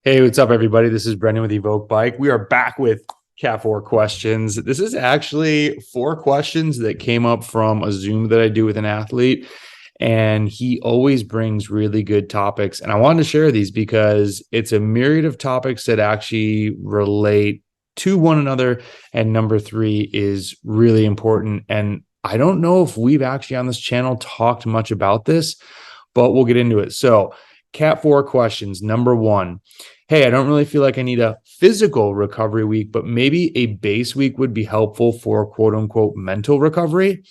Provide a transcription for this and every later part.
Hey, what's up, everybody? This is Brendan with EVOQ Bike. We are back with Cat 4 questions. This is actually 4 questions that came up from a Zoom that I do with an athlete, and he always brings really good topics. And I wanted to share these because it's a myriad of topics that actually relate to one another. And number 3 is really important. And I don't know if we've actually on this channel talked much about this, but we'll get into it. So, Cat 4 questions. Number 1. Hey, I don't really feel like I need a physical recovery week, but maybe a base week would be helpful for quote unquote mental recovery.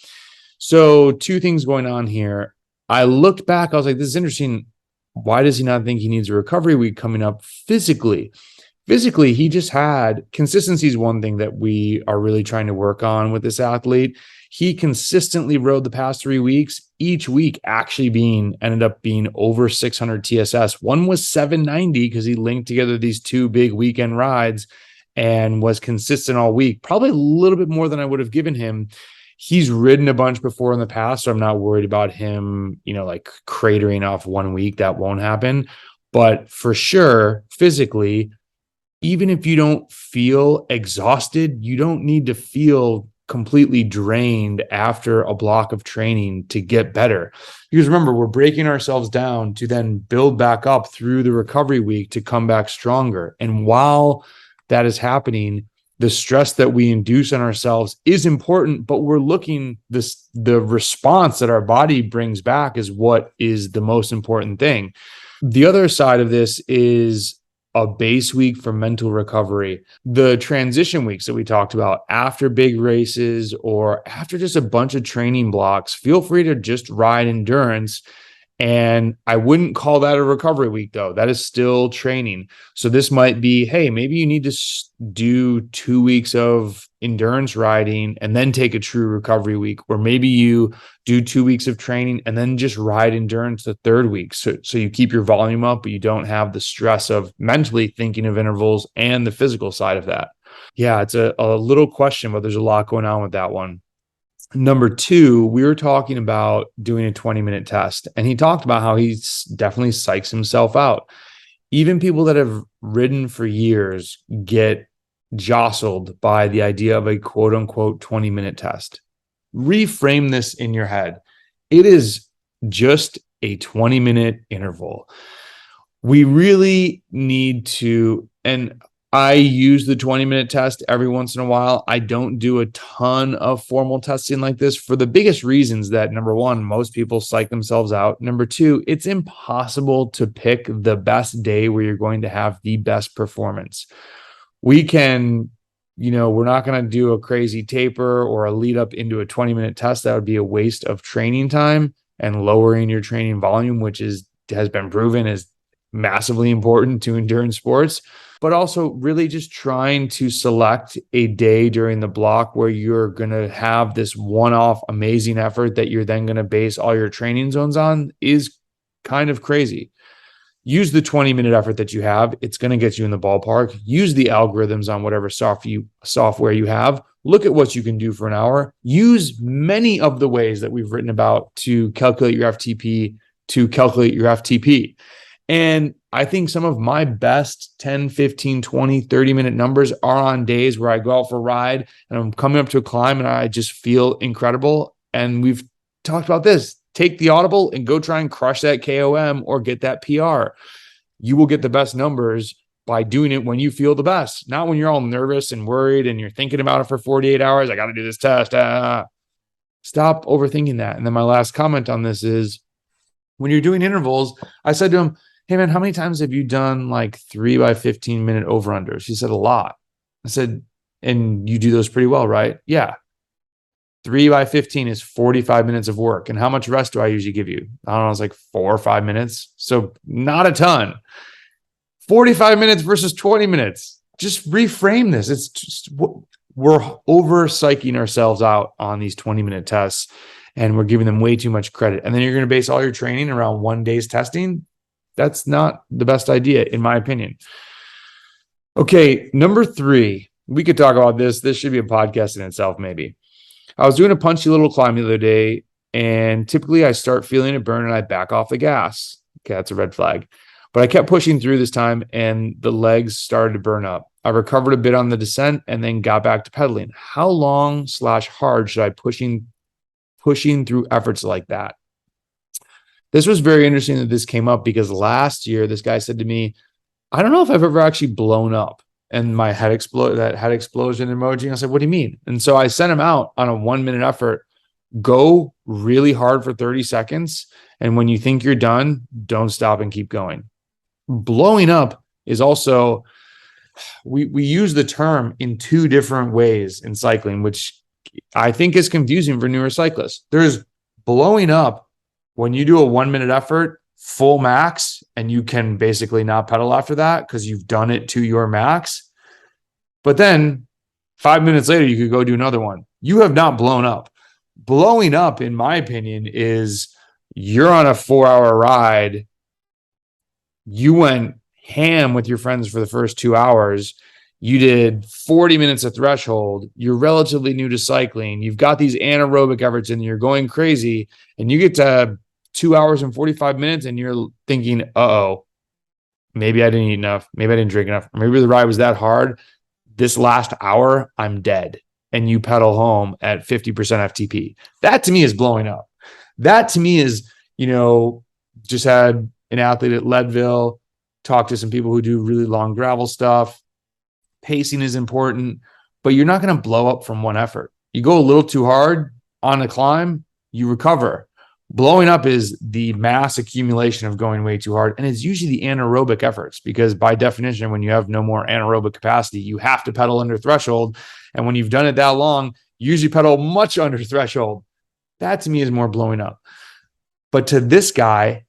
So, 2 things going on here. I looked back, I was like, this is interesting. Why does he not think he needs a recovery week coming up physically? Physically, he just had consistency is one thing that we are really trying to work on with this athlete. He consistently rode the past 3 weeks, each week actually ended up being over 600 TSS. One was 790 because he linked together these 2 big weekend rides and was consistent all week, probably a little bit more than I would have given him. He's ridden a bunch before in the past, so I'm not worried about him, like cratering off 1 week. That won't happen. But for sure, physically, even if you don't feel exhausted, you don't need to feel completely drained after a block of training to get better. Because remember, we're breaking ourselves down to then build back up through the recovery week to come back stronger. And while that is happening, the stress that we induce on ourselves is important, but we're looking the response that our body brings back is what is the most important thing. The other side of this is a base week for mental recovery. The transition weeks that we talked about after big races or after just a bunch of training blocks, feel free to just ride endurance. And I wouldn't call that a recovery week, though. That is still training. So this might be, hey, maybe you need to do 2 weeks of endurance riding and then take a true recovery week. Or maybe you do 2 weeks of training and then just ride endurance the 3rd week. So you keep your volume up, but you don't have the stress of mentally thinking of intervals and the physical side of that. Yeah, it's a little question, but there's a lot going on with that one. Number 2, we were talking about doing a 20-minute test, and he talked about how he definitely psychs himself out. Even people that have ridden for years get jostled by the idea of a quote unquote 20-minute test. Reframe this in your head. It is just a 20-minute interval. We really need to, and I use the 20-minute test every once in a while. I don't do a ton of formal testing like this for the biggest reasons that, number 1, most people psych themselves out. Number 2, it's impossible to pick the best day where you're going to have the best performance. We can, we're not going to do a crazy taper or a lead up into a 20-minute test. That would be a waste of training time and lowering your training volume, which has been proven is massively important to endurance sports, but also really just trying to select a day during the block where you're going to have this one-off amazing effort that you're then going to base all your training zones on is kind of crazy. Use the 20-minute effort that you have. It's going to get you in the ballpark. Use the algorithms on whatever software you have. Look at what you can do for an hour. Use many of the ways that we've written about to calculate your FTP, And I think some of my best 10, 15, 20, 30-minute numbers are on days where I go out for a ride and I'm coming up to a climb and I just feel incredible. And we've talked about this. Take the audible and go try and crush that KOM or get that PR. You will get the best numbers by doing it when you feel the best, not when you're all nervous and worried and you're thinking about it for 48 hours. I got to do this test. Stop overthinking that. And then my last comment on this is when you're doing intervals, I said to him, hey man, how many times have you done like 3 by 15 minute over-unders? He said a lot. I said, and you do those pretty well, right? Yeah. 3 by 15 is 45 minutes of work. And how much rest do I usually give you? I don't know, it's like 4 or 5 minutes. So not a ton. 45 minutes versus 20 minutes. Just reframe this. It's just, we're over psyching ourselves out on these 20-minute tests and we're giving them way too much credit. And then you're going to base all your training around 1 day's testing. That's not the best idea, in my opinion. Okay, number 3. We could talk about this. This should be a podcast in itself, maybe. I was doing a punchy little climb the other day, and typically I start feeling a burn and I back off the gas. Okay, that's a red flag. But I kept pushing through this time and the legs started to burn up. I recovered a bit on the descent and then got back to pedaling. How long / hard should I pushing through efforts like that? This was very interesting that this came up because last year this guy said to me, I don't know if I've ever actually blown up. And my head exploded, that head explosion emoji. I said, what do you mean? And so I sent him out on a 1 minute effort. Go really hard for 30 seconds. And when you think you're done, don't stop and keep going. Blowing up is also, we use the term in two different ways in cycling, which I think is confusing for newer cyclists. There's blowing up when you do a 1 minute effort, full max, and you can basically not pedal after that because you've done it to your max. But then 5 minutes later, you could go do another one. You have not blown up. Blowing up, in my opinion, is you're on a 4-hour ride. You went ham with your friends for the first 2 hours. You did 40 minutes of threshold. You're relatively new to cycling. You've got these anaerobic efforts and you're going crazy. And you get to 2 hours and 45 minutes and you're thinking, uh-oh, maybe I didn't eat enough. Maybe I didn't drink enough. Or maybe the ride was that hard. This last hour, I'm dead. And you pedal home at 50% FTP. That to me is blowing up. That to me is, just had an athlete at Leadville, talk to some people who do really long gravel stuff. Pacing is important, but you're not going to blow up from one effort. You go a little too hard on a climb, you recover. Blowing up is the mass accumulation of going way too hard. And it's usually the anaerobic efforts because by definition, when you have no more anaerobic capacity, you have to pedal under threshold. And when you've done it that long, you usually pedal much under threshold. That to me is more blowing up. But to this guy,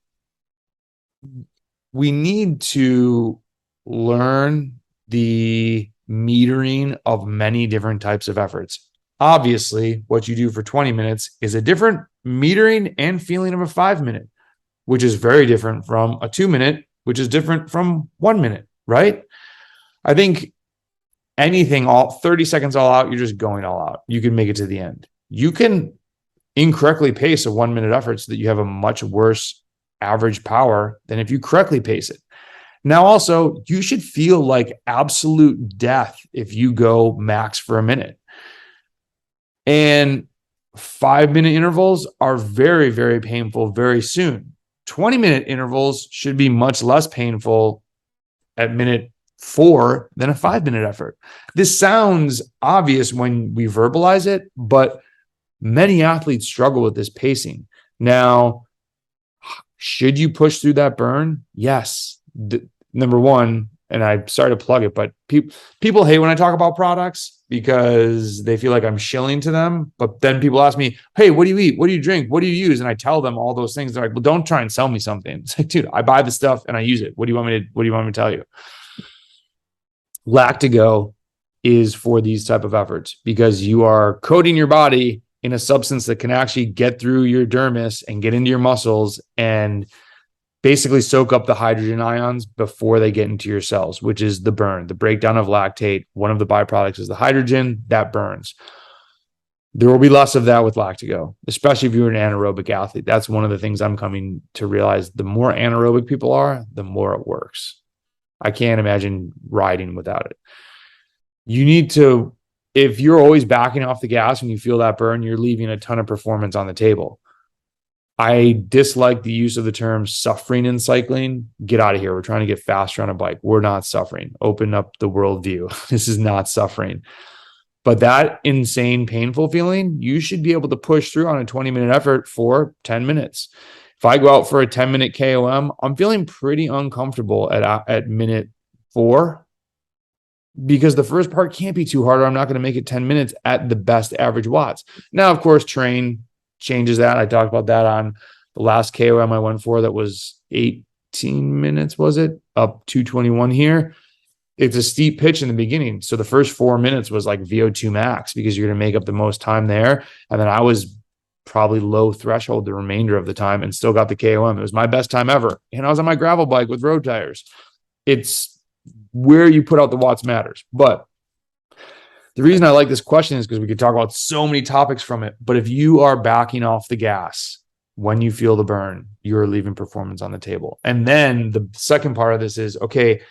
we need to learn the metering of many different types of efforts. Obviously, what you do for 20 minutes is a different metering and feeling of a 5 minute, which is very different from a 2 minute, which is different from 1 minute, right? I think anything, all 30 seconds all out, you're just going all out. You can make it to the end. You can incorrectly pace a 1 minute effort so that you have a much worse average power than if you correctly pace it. Now, also, you should feel like absolute death if you go max for a minute. And 5 minute intervals are very, very painful very soon. 20-minute intervals should be much less painful at minute 4 than a 5 minute effort. This sounds obvious when we verbalize it, but many athletes struggle with this pacing. Now, should you push through that burn? Yes. Number one, and I'm sorry to plug it, but people hate when I talk about products because they feel like I'm shilling to them. But then people ask me, hey, what do you eat? What do you drink? What do you use? And I tell them all those things. They're like, well, don't try and sell me something. It's like, dude, I buy the stuff and I use it. What do you want me to tell you? Lactigo is for these type of efforts because you are coating your body in a substance that can actually get through your dermis and get into your muscles and basically soak up the hydrogen ions before they get into your cells, which is the burn, the breakdown of lactate. One of the byproducts is the hydrogen that burns. There will be less of that with Lactigo, especially if you're an anaerobic athlete. That's one of the things I'm coming to realize. The more anaerobic people are, the more it works. I can't imagine riding without it. You need to, if you're always backing off the gas and you feel that burn, you're leaving a ton of performance on the table. I dislike the use of the term suffering in cycling. Get out of here. We're trying to get faster on a bike. We're not suffering. Open up the worldview. This is not suffering. But that insane, painful feeling, you should be able to push through on a 20-minute effort for 10 minutes. If I go out for a 10-minute KOM, I'm feeling pretty uncomfortable at minute 4 because the first part can't be too hard or I'm not going to make it 10 minutes at the best average watts. Now, of course, train changes that. I talked about that on the last KOM I went for that was 18 minutes, was it? Up 221 here. It's a steep pitch in the beginning. So the first 4 minutes was like VO2 max because you're going to make up the most time there. And then I was probably low threshold the remainder of the time and still got the KOM. It was my best time ever. And I was on my gravel bike with road tires. It's where you put out the watts matters. But the reason I like this question is because we could talk about so many topics from it. But if you are backing off the gas when you feel the burn, you're leaving performance on the table. And then the second part of this is, okay,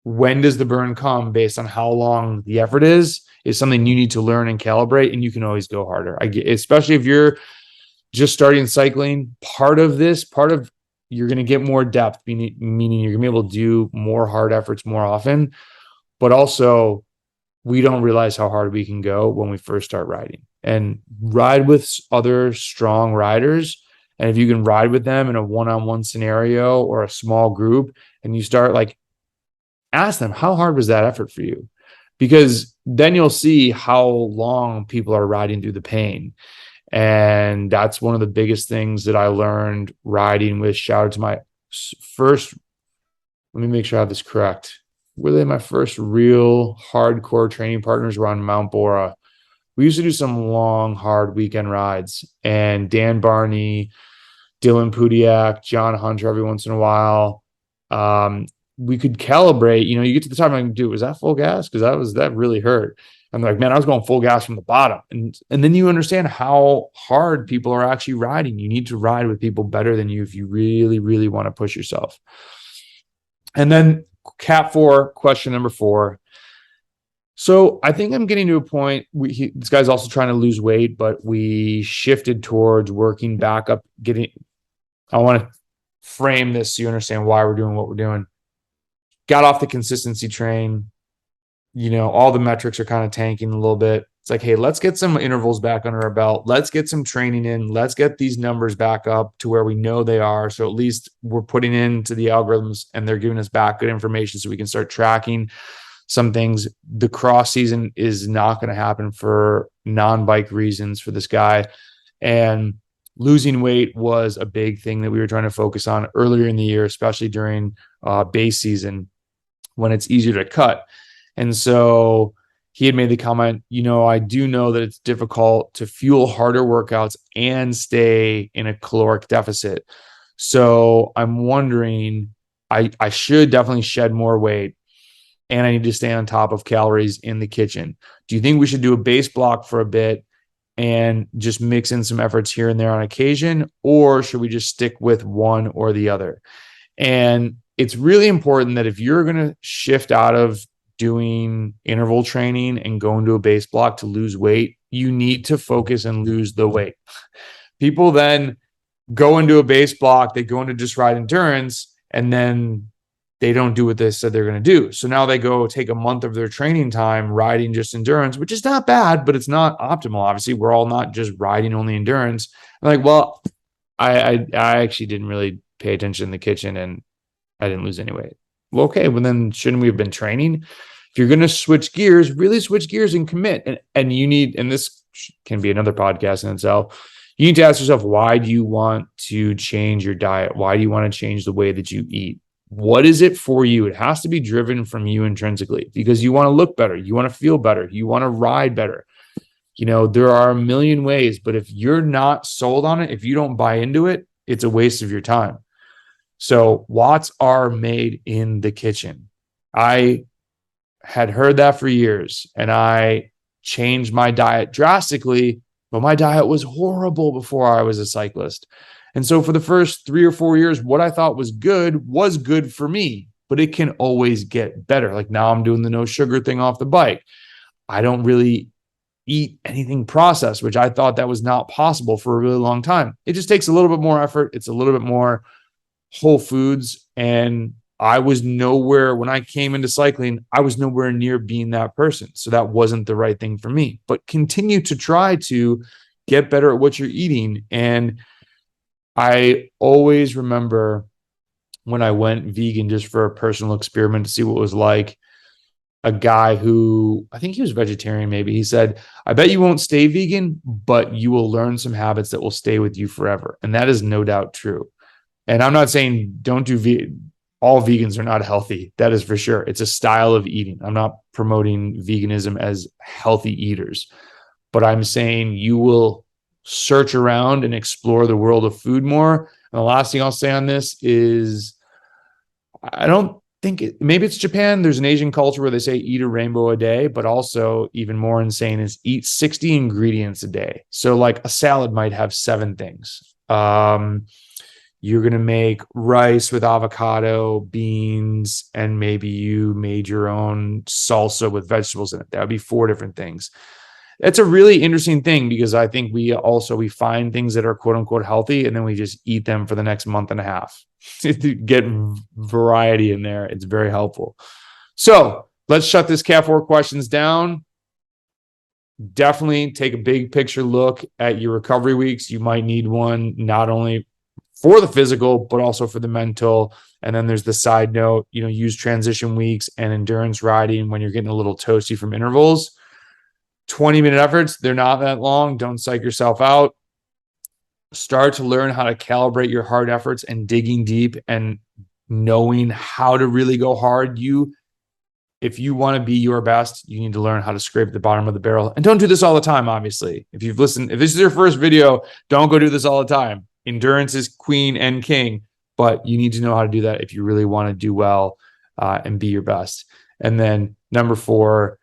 when does the burn come based on how long the effort is something you need to learn and calibrate, and you can always go harder. Especially if you're just starting cycling, part of you're going to get more depth, meaning you're going to be able to do more hard efforts more often. But also, we don't realize how hard we can go when we first start riding, and ride with other strong riders. And if you can ride with them in a one-on-one scenario or a small group, and you start like, ask them, how hard was that effort for you? Because then you'll see how long people are riding through the pain. And that's one of the biggest things that I learned riding with, shout out to my first, let me make sure I have this correct. Really, my first real hardcore training partners were on Mount Bora. We used to do some long, hard weekend rides, and Dan Barney, Dylan Pudiak, John Hunter every once in a while. We could calibrate, you get to the top, I'm like, dude, was that full gas? Because that really hurt. I'm like, man, I was going full gas from the bottom. And then you understand how hard people are actually riding. You need to ride with people better than you if you really, really want to push yourself. And then Cat 4, question number 4. So I think I'm getting to a point, this guy's also trying to lose weight, but we shifted towards working back up, I want to frame this so you understand why we're doing what we're doing. Got off the consistency train. All the metrics are kind of tanking a little bit. It's like, hey, let's get some intervals back under our belt. Let's get some training in. Let's get these numbers back up to where we know they are. So at least we're putting into the algorithms and they're giving us back good information so we can start tracking some things. The cross season is not going to happen for non-bike reasons for this guy. And losing weight was a big thing that we were trying to focus on earlier in the year, especially during base season when it's easier to cut. And so he had made the comment, I do know that it's difficult to fuel harder workouts and stay in a caloric deficit. So I'm wondering, I should definitely shed more weight, and I need to stay on top of calories in the kitchen. Do you think we should do a base block for a bit and just mix in some efforts here and there on occasion, or should we just stick with one or the other? And it's really important that if you're going to shift out of doing interval training and go into a base block to lose weight, you need to focus and lose the weight. People then go into a base block, they go into just ride endurance, and then they don't do what they said they're going to do. So now they go take a month of their training time riding just endurance, which is not bad, but it's not optimal. Obviously, we're all not just riding only endurance. I'm like, well, I actually didn't really pay attention in the kitchen and I didn't lose any weight. Well, okay, well then shouldn't we have been training? If you're going to switch gears, really switch gears and commit. And you need, and this can be another podcast in itself, you need to ask yourself, why do you want to change your diet? Why do you want to change the way that you eat? What is it for you? It has to be driven from you intrinsically, because you want to look better. You want to feel better. You want to ride better. There are a million ways, but if you're not sold on it, if you don't buy into it, it's a waste of your time. So watts are made in the kitchen. I had heard that for years, and I changed my diet drastically, but my diet was horrible before I was a cyclist. And so for the first 3 or 4 years, what I thought was good for me, but it can always get better. Like now I'm doing the no sugar thing off the bike. I don't really eat anything processed, which I thought that was not possible for a really long time. It just takes a little bit more effort. It's a little bit more whole foods. And I was nowhere, when I came into cycling, I was nowhere near being that person. So that wasn't the right thing for me, but continue to try to get better at what you're eating. And I always remember when I went vegan just for a personal experiment to see what it was like, a guy who, I think he was vegetarian maybe, he said, I bet you won't stay vegan, but you will learn some habits that will stay with you forever. And that is no doubt true. And I'm not saying don't do vegan. All vegans are not healthy. That is for sure. It's a style of eating. I'm not promoting veganism as healthy eaters, but I'm saying you will search around and explore the world of food more. And the last thing I'll say on this is, I don't think maybe it's Japan. There's an Asian culture where they say eat a rainbow a day, but also even more insane is eat 60 ingredients a day. So like a salad might have 7 things. You're going to make rice with avocado, beans, and maybe you made your own salsa with vegetables in it. That would be 4 different things. That's a really interesting thing because I think we find things that are quote unquote healthy and then we just eat them for the next month and a half to get variety in there. It's very helpful. So let's shut this Cat 4 questions down. Definitely take a big picture look at your recovery weeks. You might need one not only for the physical, but also for the mental. And then there's the side note, use transition weeks and endurance riding when you're getting a little toasty from intervals. 20-minute efforts, they're not that long. Don't psych yourself out. Start to learn how to calibrate your hard efforts and digging deep and knowing how to really go hard. If you want to be your best, you need to learn how to scrape the bottom of the barrel. And don't do this all the time, obviously. If this is your first video, don't go do this all the time. Endurance is queen and king, but you need to know how to do that if you really want to do well and be your best. And then number 4,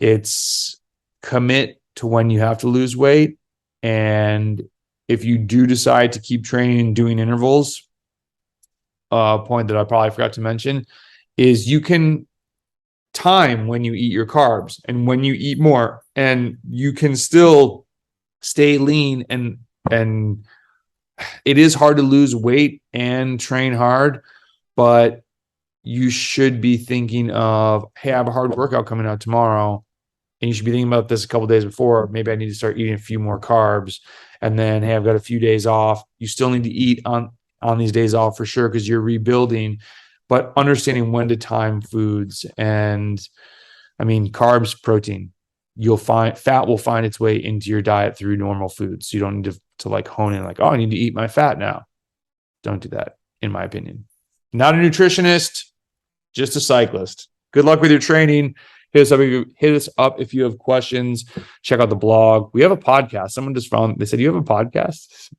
it's commit to when you have to lose weight. And if you do decide to keep training and doing intervals, a point that I probably forgot to mention is you can time when you eat your carbs and when you eat more, and you can still stay lean. And it is hard to lose weight and train hard, but you should be thinking of, hey, I have a hard workout coming out tomorrow. And you should be thinking about this a couple of days before. Maybe I need to start eating a few more carbs. And then, hey, I've got a few days off. You still need to eat on these days off for sure because you're rebuilding. But understanding when to time foods. And I mean, carbs, protein. You'll find fat will find its way into your diet through normal foods. So you don't need to like hone in like, oh, I need to eat my fat now. Don't do that, in my opinion. Not a nutritionist, just a cyclist. Good luck with your training. Hit us up if you have questions. Check out the blog. We have a podcast. Someone just found, they said, you have a podcast?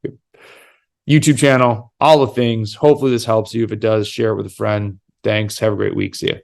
YouTube channel, all the things. Hopefully this helps you. If it does, share it with a friend. Thanks. Have a great week. See you.